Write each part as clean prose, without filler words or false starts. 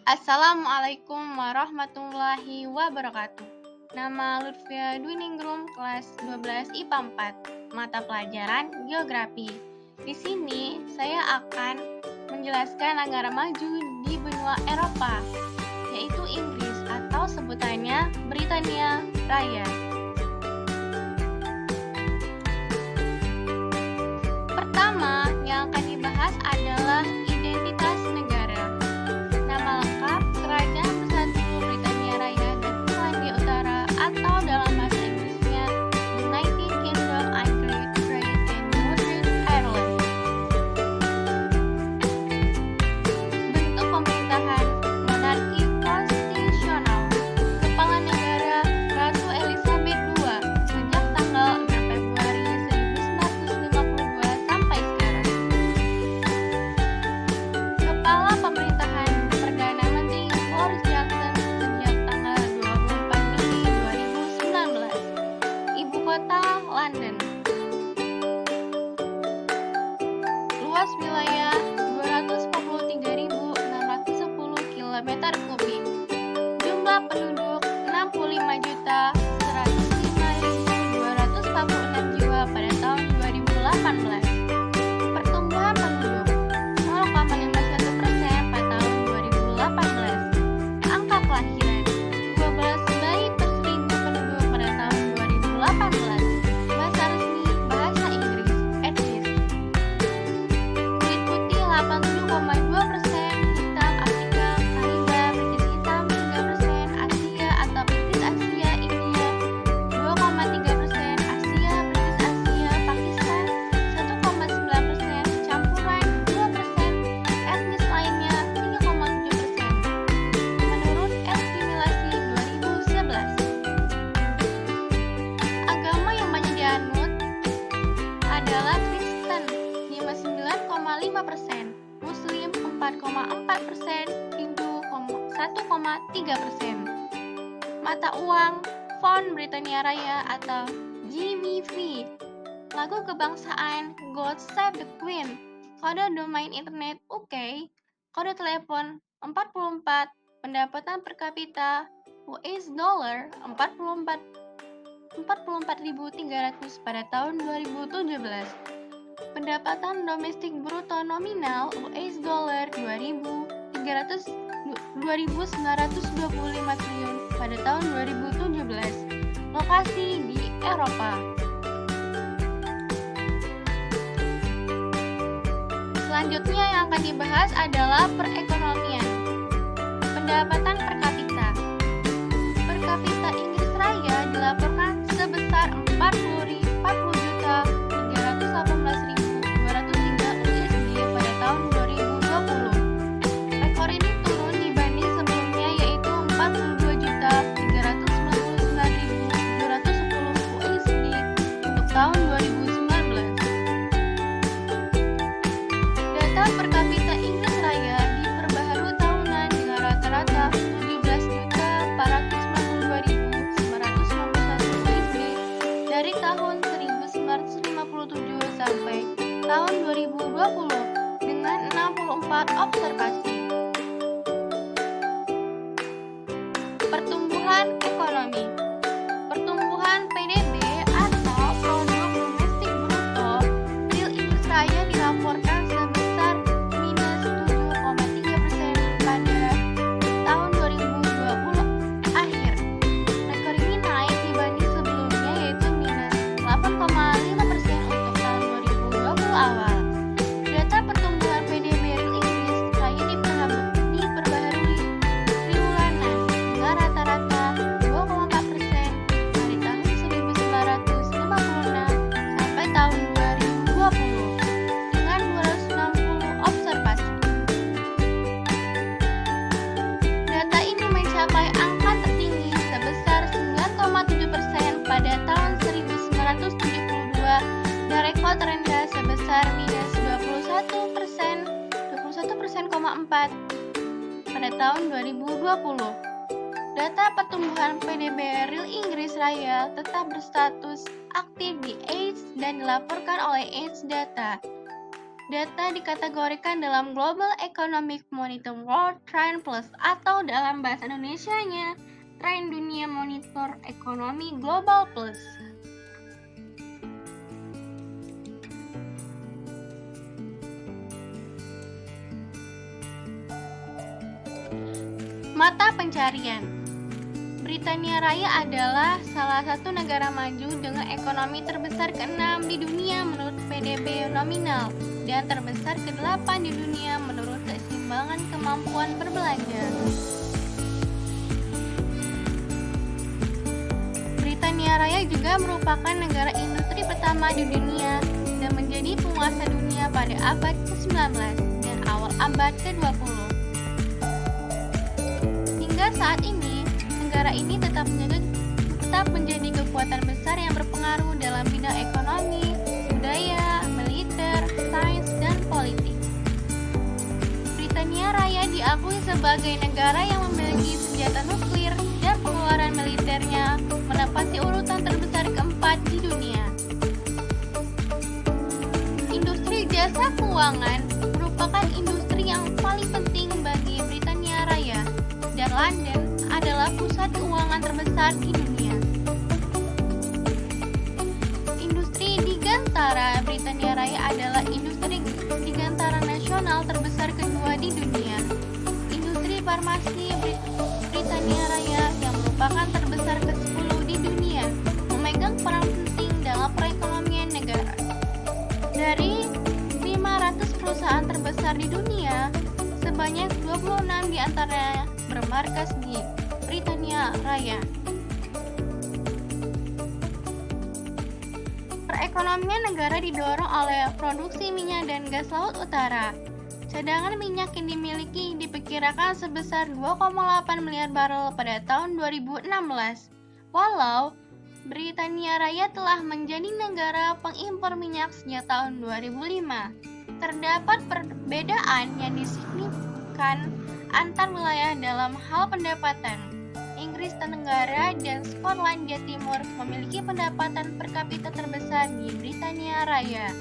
Assalamualaikum warahmatullahi wabarakatuh. Nama Lutfia Dwiningrum, kelas 12 IPA 4, mata pelajaran Geografi. Di sini saya akan menjelaskan negara maju di benua Eropa, yaitu Inggris atau sebutannya Britania Raya. Pertama yang akan dibahas adalah identitas negara. Nama lengkap Kerajaan Bersatu Britania Raya dan Selandia Utara, atau dalam bahasa Inggrisnya United Kingdom and Great Britain and Northern Ireland. Bentuk pemerintahan monarki konstitusional. Kepala negara Ratu Elizabeth II sejak tanggal 6 Februari 1952 sampai sekarang. Kepala pemerintahan Perdana Menteri Boris Johnson sejak tanggal 24 Juli 2019. Ibu kota London. Luas wilayah 243.610 km². Jumlah penduduk 65.105.246 jiwa pada tahun 2018. Pertumbuhan penduduk 0,51% pada tahun 2018. Angka kelahiran 12 bayi per 1.000 penduduk pada tahun 2018. Bahasa resmi bahasa Inggris, Etnis. Kulit putih 87,2%, hitam Afrika, Kariba, British hitam 3%, Asia atau British Asia, India 2,3%, Asia, British Asia, Pakistan 1,9%, campuran 2%, etnis lainnya 3,7%. Menurut estimasi 2011. Agama yang banyak dianut adalah Kristen 59,5%, Muslim 4,4%, Hindu 1,3%. Mata uang Pound Britania Raya atau GBP. Lagu kebangsaan God Save the Queen. Kode domain internet UK. Kode telepon 44. Pendapatan per kapita US dollar 44.300 pada tahun 2017. Pendapatan domestik bruto nominal US dollar 2.925 triliun pada tahun 2017. Lokasi di Eropa. Selanjutnya yang akan dibahas adalah perekonomian. Pendapatan per kapita. Per kapita Inggris Raya dilaporkan sebesar 40.318.203 USD pada tahun 2020. Rekor ini turun dibanding sebelumnya, yaitu 42.399.210 USD untuk tahun 2019. Data per kapita Inggris Raya diperbaharui tahunan dengan rata-rata 17.492.991 USD dari tahun 1957 sampai tahun 2020 dengan 64 observasi. Pertumbuhan ekonomi. Pertumbuhan PDB atau produk domestik bruto real Inggris Raya dilaporkan sebesar minus 7,3% pada tahun 2020 akhir. Rekor ini naik dibanding sebelumnya, yaitu minus 8,5% untuk tahun 2020 awal. Data pertumbuhan PDB real Inggris Raya diperbaharui triwulan dengan rata-rata 2,4% dari tahun 1956 sampai tahun 2020 dengan 260 observasi. Data ini mencapai angka tertinggi sebesar 9,7% pada tahun 1972 dan rekor terendah sebesar minus 21,4% pada tahun 2020. Data pertumbuhan PDB real Inggris Raya tetap berstatus aktif di AIDS dan dilaporkan oleh AIDS Data. Data dikategorikan dalam Global Economic Monitor World Trend Plus atau dalam bahasa Indonesianya, Tren Dunia Monitor Ekonomi Global Plus. Mata pencarian. Britania Raya adalah salah satu negara maju dengan ekonomi terbesar ke-6 di dunia menurut PDB nominal dan terbesar ke-8 di dunia menurut keseimbangan kemampuan berbelanja. Britania Raya juga merupakan negara industri pertama di dunia dan menjadi penguasa dunia pada abad ke-19 dan awal abad ke-20. Hingga saat ini, negara ini tetap menjadi kekuatan besar yang berpengaruh dalam bidang ekonomi, budaya, militer, sains, dan politik. Britania Raya diakui sebagai negara yang memiliki senjata nuklir dan pengeluaran militernya menempati urutan terbesar keempat di dunia. Industri jasa keuangan merupakan industri yang paling penting bagi Britania Raya, dan London adalah pusat keuangan terbesar di dunia. Industri digantara Britania Raya adalah industri digantara nasional terbesar kedua di dunia. Industri farmasi Britania Raya yang merupakan terbesar ke-10 di dunia memegang peran penting dalam perekonomian negara. Dari 500 perusahaan terbesar di dunia, sebanyak 26 di antaranya bermarkas di Britania Raya. Perekonomian negara didorong oleh produksi minyak dan gas laut utara. Cadangan minyak yang dimiliki diperkirakan sebesar 2,8 miliar barel pada tahun 2016. Walau Britania Raya telah menjadi negara pengimpor minyak sejak tahun 2005, terdapat perbedaan yang signifikan antar wilayah dalam hal pendapatan. Inggris Tenggara dan Skotlandia Timur memiliki pendapatan per kapita terbesar di Britania Raya.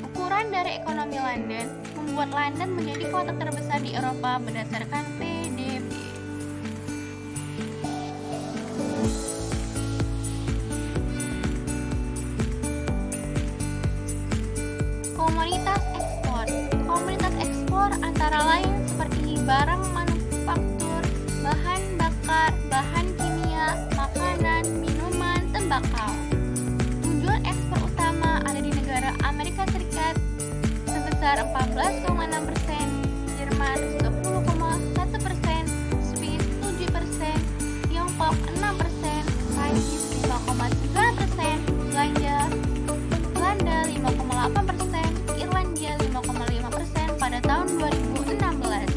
Ukuran dari ekonomi London membuat London menjadi kota terbesar di Eropa berdasarkan PDB. Komoditas ekspor. Komoditas ekspor antara lain seperti barang manufaktur, bahan bakar, bahan kimia, makanan, minuman, tembakau. Tujuan ekspor utama ada di negara Amerika Serikat sebesar 14,6%, Jerman 10,1%, Swiss 7%, Tiongkok 6%, Prancis 5,9%, Belanda 5,8%, Irlandia 5,5% pada tahun 2016.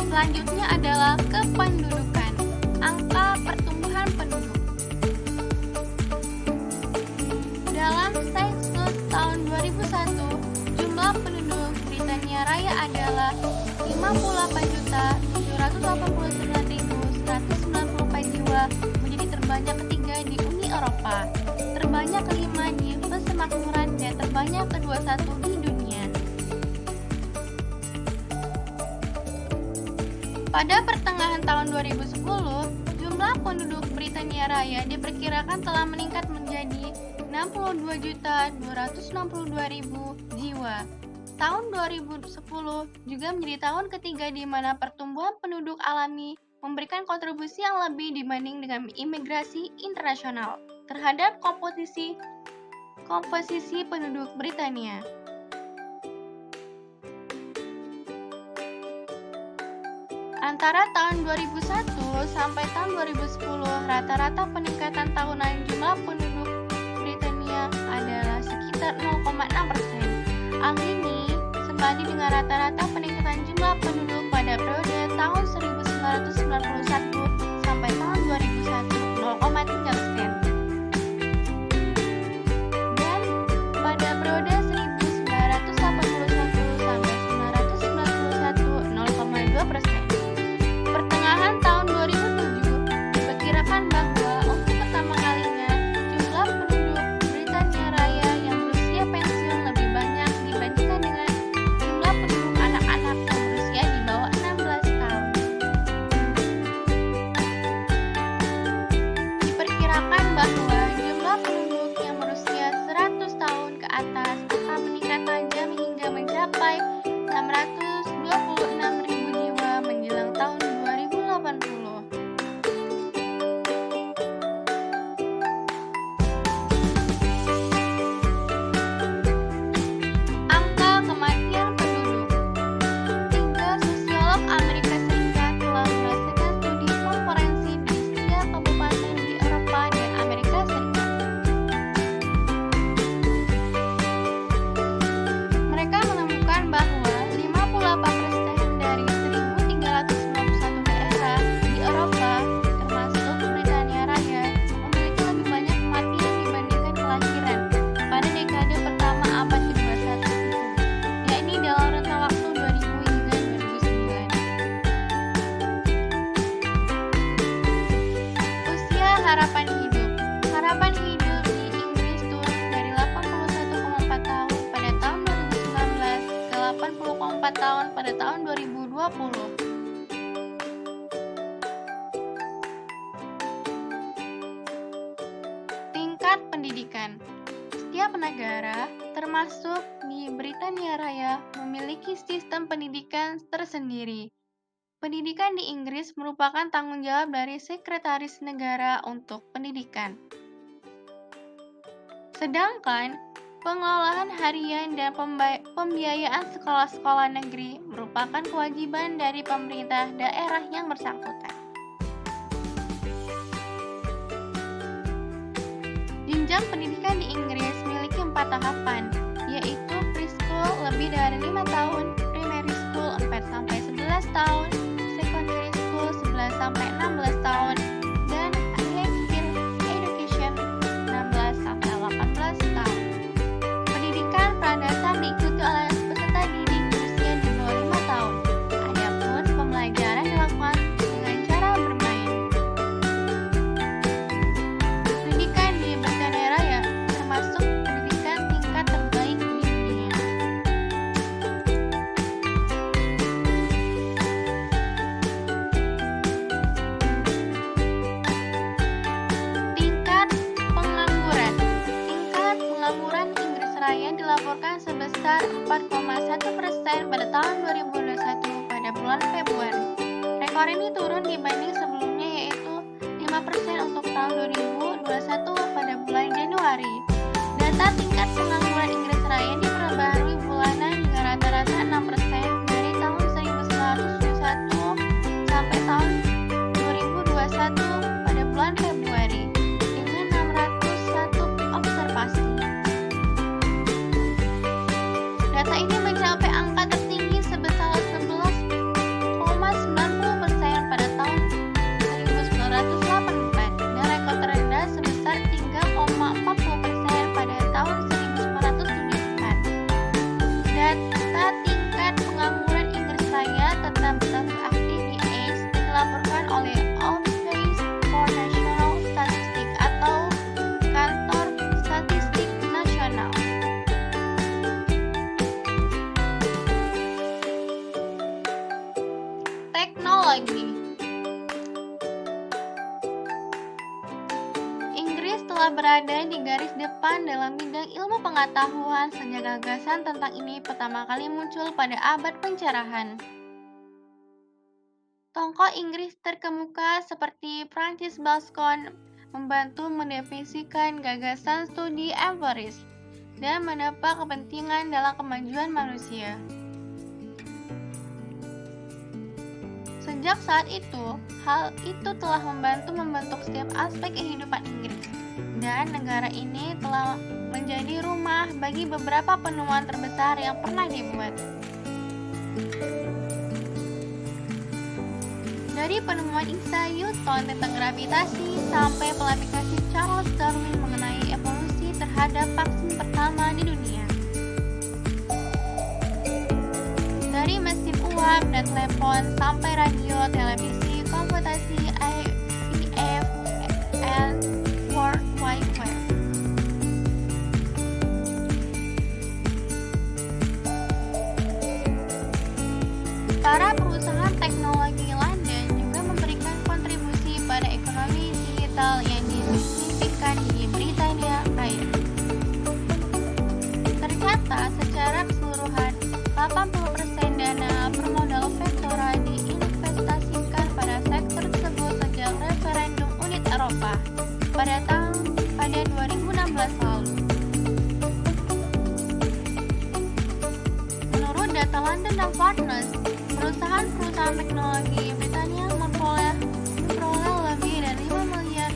Selanjutnya adalah kependudukan, angka pertumbuhan penduduk. Dalam sensus tahun 2001, jumlah penduduk Britania Raya adalah 58.789.194 jiwa, menjadi terbanyak ketiga di Uni Eropa, terbanyak kelima di persemakmuran, dan terbanyak ke-21 di dunia. Pada pertengahan tahun 2010, jumlah penduduk Britania Raya diperkirakan telah meningkat menjadi 62.262.000 jiwa. Tahun 2010 juga menjadi tahun ketiga di mana pertumbuhan penduduk alami memberikan kontribusi yang lebih dibanding dengan imigrasi internasional terhadap komposisi penduduk Britania. Antara tahun 2001 sampai tahun 2010, rata-rata peningkatan tahunan jumlah penduduk Britania adalah sekitar 0,6%. Angka ini sebanding dengan rata-rata peningkatan jumlah penduduk pada periode tahun 1991 sampai tahun 2001, 0,3%. Dan pada periode 1981 sampai 1991, 0,2%. Pertengahan tahun 2007 diperkirakan bahwa untuk 2020. Tingkat pendidikan. Setiap negara, termasuk di Britania Raya, memiliki sistem pendidikan tersendiri. Pendidikan di Inggris merupakan tanggung jawab dari Sekretaris Negara untuk Pendidikan. Sedangkan pengelolaan harian dan pembiayaan sekolah-sekolah negeri merupakan kewajiban dari pemerintah daerah yang bersangkutan. Jenjang pendidikan di Inggris memiliki 4 tahapan, yaitu preschool lebih dari 5 tahun, primary school 4-11 tahun, secondary school 11-16 tahun, dan higher education 16-18 tahun. Pendidikan pradasar diikuti oleh peserta didik berusia di bawah 5 tahun. Adapun pembelajaran dilakukan dengan cara bermain. Pendidikan di Britania Raya termasuk pendidikan tingkat terbaik di dunia. Tingkat pengangguran. Tingkat pengangguran Inggris Raya dilaporkan sebesar 4,1% pada tahun 2021 pada bulan Februari. Rekor ini turun dibanding sebelumnya, yaitu 5% untuk tahun 2021 pada bulan Januari. Data tingkat pengangguran Inggris Raya diperbarui bulanan dengan rata-rata 6% dari tahun 1971 sampai tahun 2021 pada bulan Februari dengan 601 observasi. Data ini mencapai angka tertinggi sebesar 11,90% pada tahun 1984 dan rekor terendah sebesar 3,40% pada tahun 1974. Data tingkat pengangguran Inggris Raya tetap aktif di ACE dan dilaporkan oleh Office for National Statistics atau Kantor Statistik Nasional. Teknologi. Inggris telah berada di garis depan dalam bidang ilmu pengetahuan sejak gagasan tentang ini pertama kali muncul pada abad pencerahan. Tokoh Inggris terkemuka seperti Francis Bacon membantu mendefinisikan gagasan studi empiris dan menebak kepentingan dalam kemajuan manusia. Sejak saat itu, hal itu telah membentuk setiap aspek kehidupan Inggris, dan negara ini telah menjadi rumah bagi beberapa penemuan terbesar yang pernah dibuat. Dari penemuan Isaac Newton tentang gravitasi sampai aplikasi Charles Darwin mengenai evolusi terhadap vaksin pertama di dunia. Dari mesin uap dan telepon sampai radio, televisi, komputasi, IVF, and World Wide Web. Para perusahaan teknologi London juga memberikan kontribusi pada ekonomi digital yang signifikan di Britania Raya. Ternyata secara keseluruhan 80% dana permodal Vektora diinvestasikan pada sektor tersebut sejak referendum unit Eropa pada 2016 lalu. Menurut data London and Partners, perusahaan teknologi Britania memperoleh lebih dari 5 miliar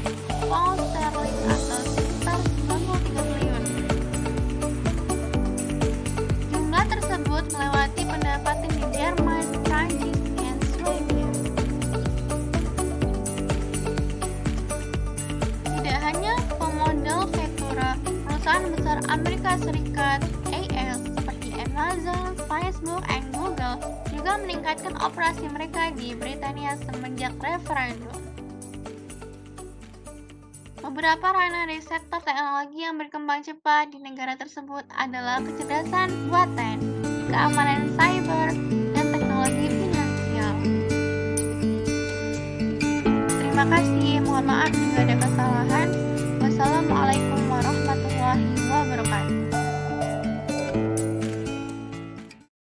pound sterling atau sekitar 93 triliun. Jumlah tersebut melewati pendapatan di Jerman, Prancis, dan Swedia. Tidak hanya pemodal Vektora, perusahaan besar Amerika Serikat AS seperti Amazon, Facebook, dan Google juga meningkatkan operasi mereka di Britania semenjak referendum. Beberapa ranah dari sektor teknologi yang berkembang cepat di negara tersebut adalah kecerdasan buatan, keamanan cyber, dan teknologi finansial. Terima kasih. Mohon maaf jika ada kesalahan. Wassalamualaikum warahmatullahi wabarakatuh.